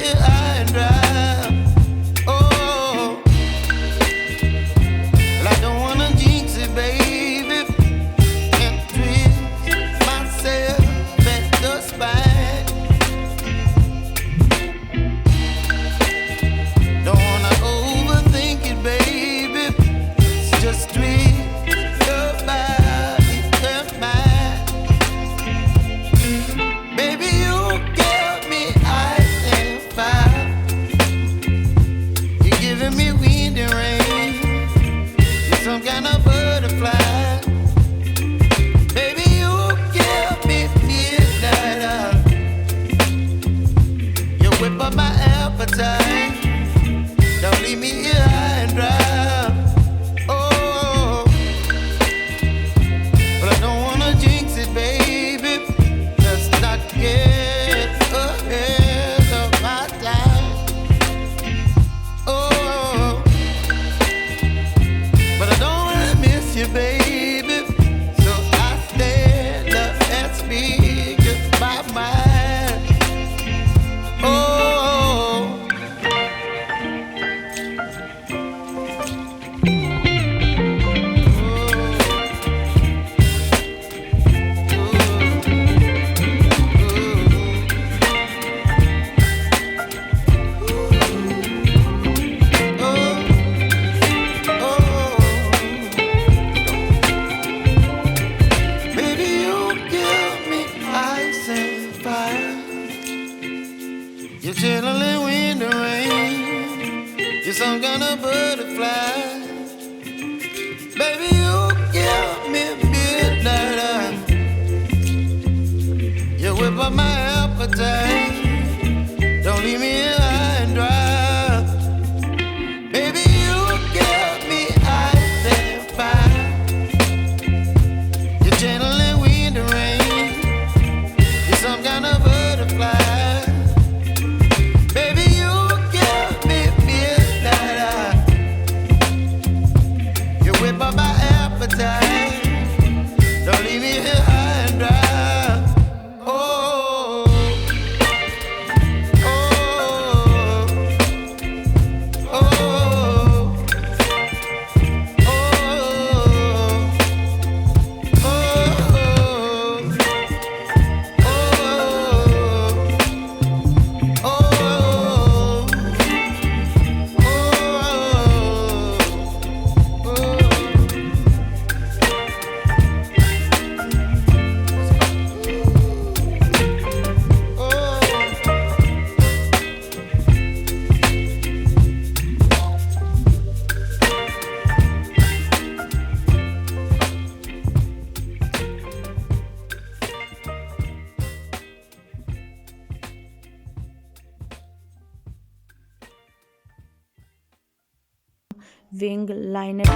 here high and dry. Oh, well, I don't wanna jinx it, baby, and twist myself at the spine. Don't wanna overthink it, baby. It's just twist your body and mine. Baby, you give me ice and fire. You're giving me wind and rain. You're some kind of butterfly. Baby, you give me midnight. You whip up my appetite. Don't leave me here high and dry. Oh, but I don't wanna jinx it, baby. Let's not get ahead of my time. Oh, but I don't wanna miss you, baby. So I stand up and speak just my mind. Oh. Baby, you give me ice and fire. You're channeling wind and rain. You're some kind of butterfly. Baby, you give me midnight. You whip up my appetite. Don't leave me here high and dry. Baby, you give me ice and fire. You're channeling wind and rain. You're some kind of butterfly. Baby, you give me midnight. You whip up my appetite. Don't leave me here high and dry. Oh, oh, oh, oh, wing liner.